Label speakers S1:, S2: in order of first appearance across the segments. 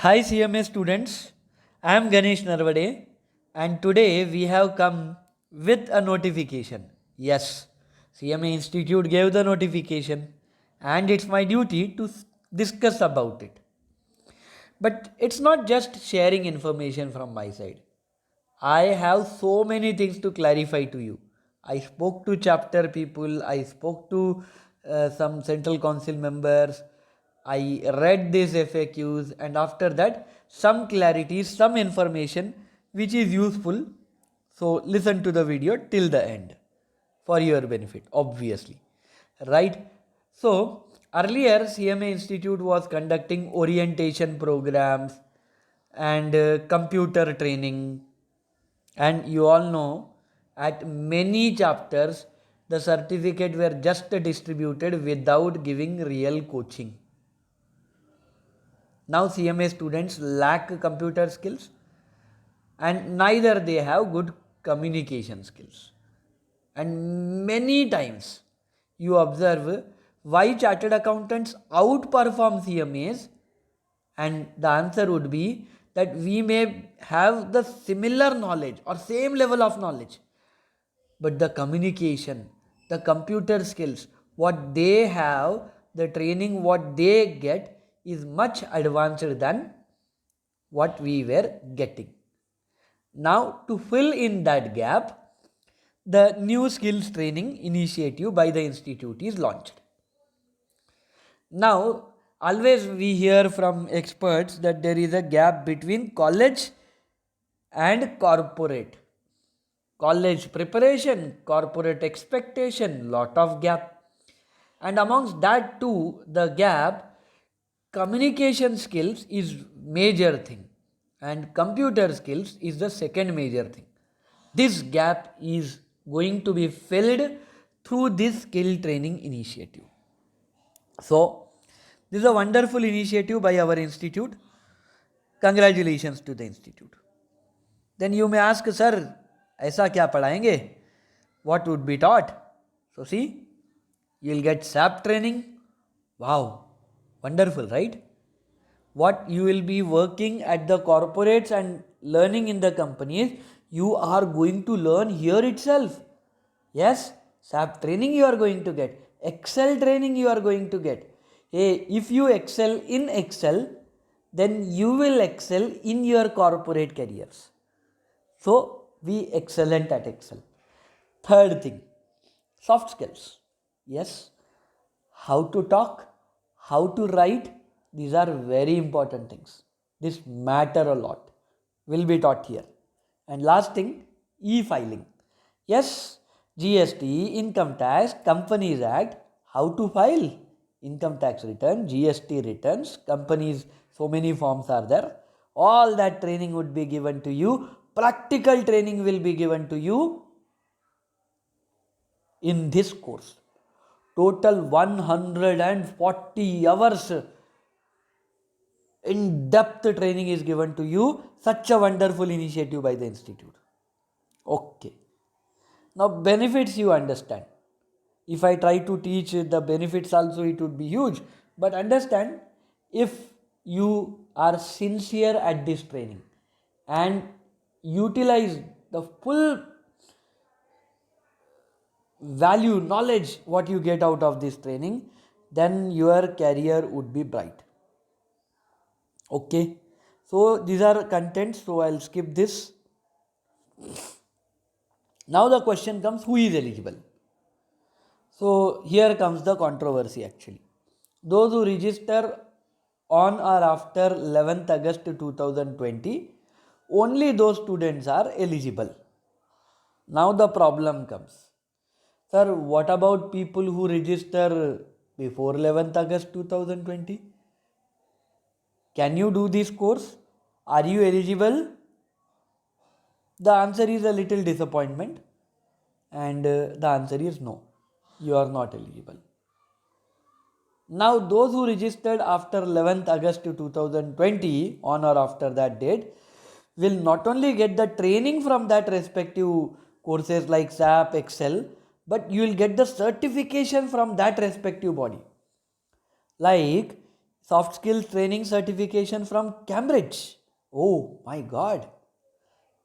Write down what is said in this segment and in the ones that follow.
S1: Hi CMA students, I am Ganesh Narvade and today we have come with a notification. Yes, CMA Institute gave the notification and it's my duty to discuss about it. But it's not just sharing information from my side. I have so many things to clarify to you. I spoke to chapter people, I spoke to some central council members, I read these FAQs, and after that, some clarity, some information which is useful. So, listen to the video till the end for your benefit, obviously. Right? So, earlier, CMA Institute was conducting orientation programs and computer training, and you all know at many chapters the certificate were just distributed without giving real coaching. Now CMA students lack computer skills and neither they have good communication skills. And many times you observe why chartered accountants outperform CMAs, and the answer would be that we may have the similar knowledge or same level of knowledge, but the communication, the computer skills, what they have, the training what they get is much advanced than what we were getting. Now, to fill in that gap, the new skills training initiative by the institute is launched. Now, always we hear from experts that there is a gap between college and corporate. College preparation, corporate expectation, lot of gap. And amongst that too, the gap, communication skills is major thing and computer skills is the second major thing. This gap is going to be filled through this skill training initiative. So, this is a wonderful initiative by our institute. Congratulations to the institute. Then you may ask, sir, ऐसा क्या पढ़ाएंगे? What would be taught? So see, you'll get SAP training. Wow, wonderful, right? What you will be working at the corporates and learning in the companies, you are going to learn here itself. Yes, SAP training you are going to get, Excel training you are going to get. Hey, if you excel in Excel, then you will excel in your corporate careers. So, be excellent at Excel. Third thing, soft skills. Yes, how to talk, how to write, these are very important things. This matter a lot. Will be taught here. And last thing, e-filing. Yes, GST, Income Tax, Companies Act, how to file income tax return, GST returns, companies, so many forms are there. All that training would be given to you. Practical training will be given to you in this course. Total 140 hours in-depth training is given to you. Such a wonderful initiative by the institute. Okay. Now benefits you understand. If I try to teach the benefits also, it would be huge. But understand, if you are sincere at this training and utilize the full value, knowledge what you get out of this training, then your career would be bright. Okay. So these are contents, so I'll skip this. Now the question comes, who is eligible? So here comes the controversy actually. Those who register on or after 11th August 2020, only those students are eligible. Now the problem comes. Sir, what about people who register before 11th August 2020? Can you do this course? Are you eligible? The answer is a little disappointment, and the answer is no, you are not eligible. Now, those who registered after 11th August 2020 on or after that date will not only get the training from that respective courses like SAP, Excel, but you will get the certification from that respective body. Like soft skills training certification from Cambridge. Oh my God.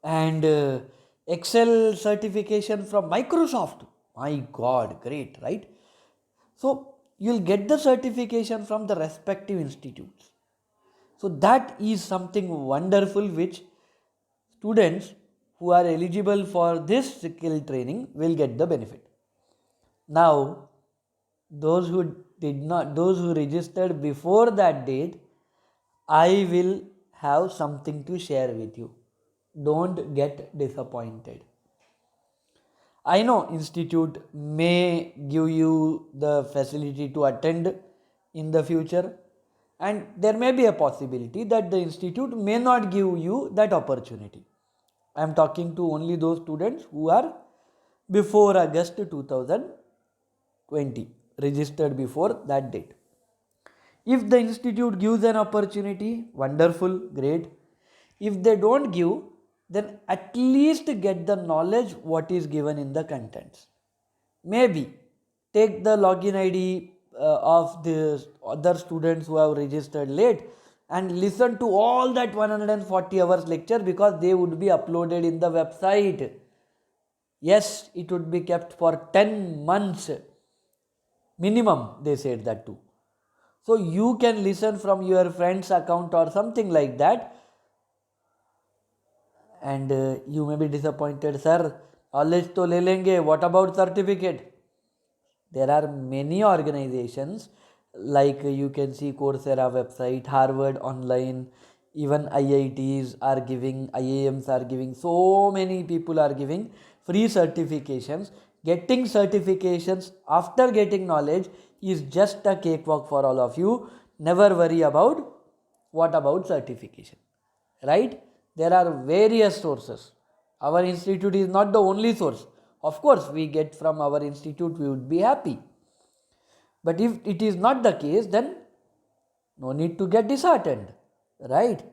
S1: And Excel certification from Microsoft. My God, great, right? So you'll get the certification from the respective institutes. So that is something wonderful which students who are eligible for this skill training will get the benefit. Now, those who registered before that date, I will have something to share with you. Don't get disappointed. I know institute may give you the facility to attend in the future, and there may be a possibility that the institute may not give you that opportunity. I am talking to only those students who are before August 2020, registered before that date. If the institute gives an opportunity, wonderful, great. If they don't give, then at least get the knowledge what is given in the contents. Maybe take the login ID of the other students who have registered late and listen to all that 140 hours lecture, because they would be uploaded in the website. Yes, it would be kept for 10 months minimum, they said that too. So you can listen from your friend's account or something like that, and you may be disappointed, sir. Knowledge to le lenge, what about certificate? There are many organizations, like you can see Coursera website, Harvard online, even IITs are giving, IIMs are giving, so many people are giving free certifications. Getting certifications after getting knowledge is just a cakewalk for all of you. Never worry about what about certification, right? There are various sources. Our institute is not the only source. Of course, we get from our institute, we would be happy. But if it is not the case, then no need to get disheartened, right?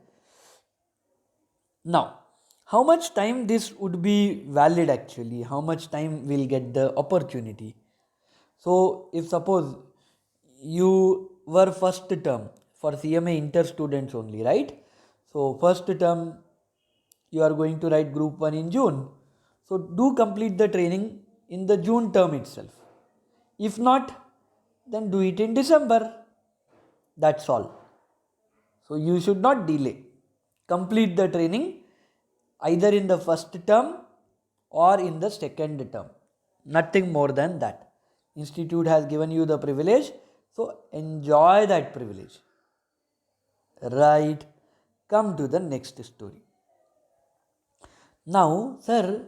S1: Now, how much time this would be valid actually? How much time will get the opportunity? So, if suppose you were first term for CMA inter students only, right? So, first term you are going to write group 1 in June. So, do complete the training in the June term itself. If not, then do it in December. That's all. So, you should not delay. Complete the training either in the first term or in the second term. Nothing more than that. Institute has given you the privilege, so enjoy that privilege. Right. Come to the next story. Now, sir,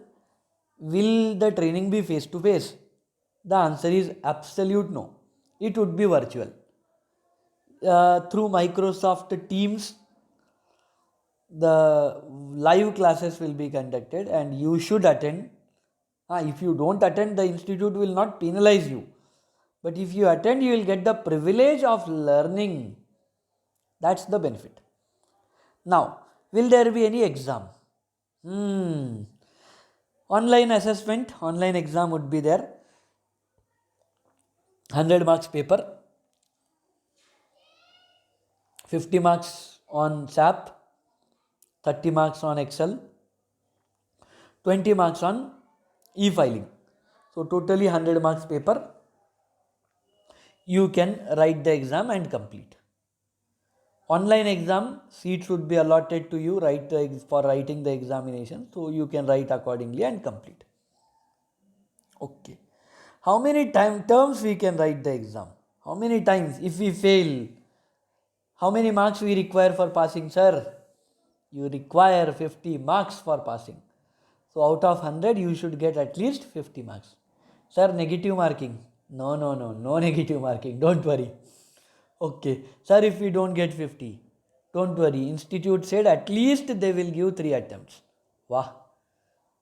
S1: will the training be face to face? The answer is absolute no. It would be virtual. Through Microsoft Teams, the live classes will be conducted and you should attend. If you don't attend, the institute will not penalize you. But if you attend, you will get the privilege of learning. That's the benefit. Now, will there be any exam? Online assessment, online exam would be there. 100 marks paper, 50 marks on SAP, 30 marks on Excel, 20 marks on e-filing. So totally 100 marks paper. You can write the exam and complete. Online exam seats would be allotted to you for writing the examination. So you can write accordingly and complete. Okay. How many terms we can write the exam? How many times? If we fail, how many marks we require for passing, sir? You require 50 marks for passing. So out of 100, you should get at least 50 marks. Sir, negative marking. No negative marking. Don't worry. Okay. Sir, if we don't get 50, don't worry. Institute said at least they will give 3 attempts. Wow.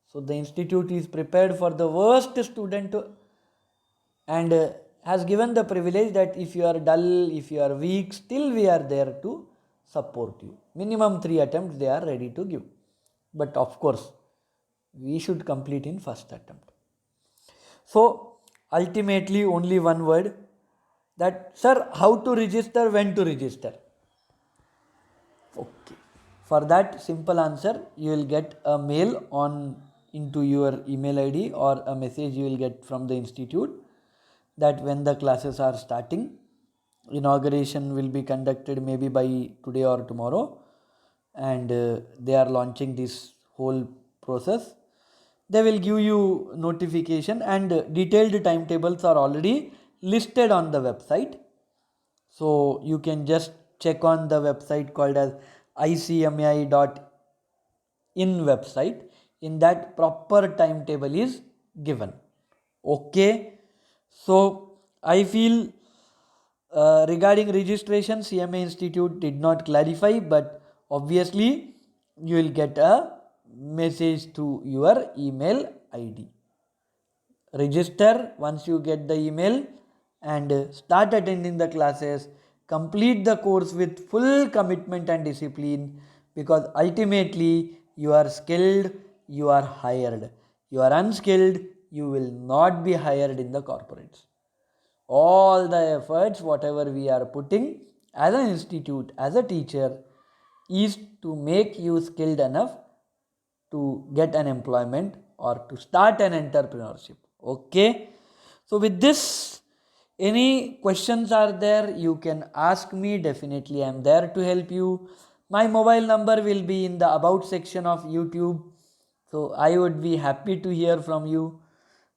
S1: So the institute is prepared for the worst student and has given the privilege that if you are dull, if you are weak, still we are there to support you. Minimum 3 attempts they are ready to give. But of course, we should complete in first attempt. So ultimately only one word, that, sir, how to register, when to register? Okay. For that simple answer, you will get a mail on into your email ID, or a message you will get from the institute that when the classes are starting. Inauguration will be conducted maybe by today or tomorrow, and they are launching this whole process. They will give you notification, and detailed timetables are already listed on the website. So you can just check on the website called as icmai.in website. In that, proper timetable is given. Okay. So I feel regarding registration, CMA Institute did not clarify, but obviously you will get a message to your email ID. Register once you get the email, and start attending the classes. Complete the course with full commitment and discipline, because ultimately you are skilled, you are hired. You are unskilled, you will not be hired in the corporates. All the efforts whatever we are putting as an institute, as a teacher, is to make you skilled enough to get an employment or to start an entrepreneurship. Okay. So with this, any questions are there, you can ask me. Definitely I am there to help you. My mobile number will be in the about section of YouTube, so I would be happy to hear from you.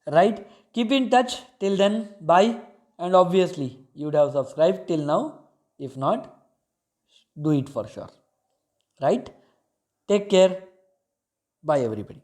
S1: Right. Keep in touch. Till then, bye. And obviously you would have subscribed till now. If not, do it for sure. Right. Take care. Bye everybody.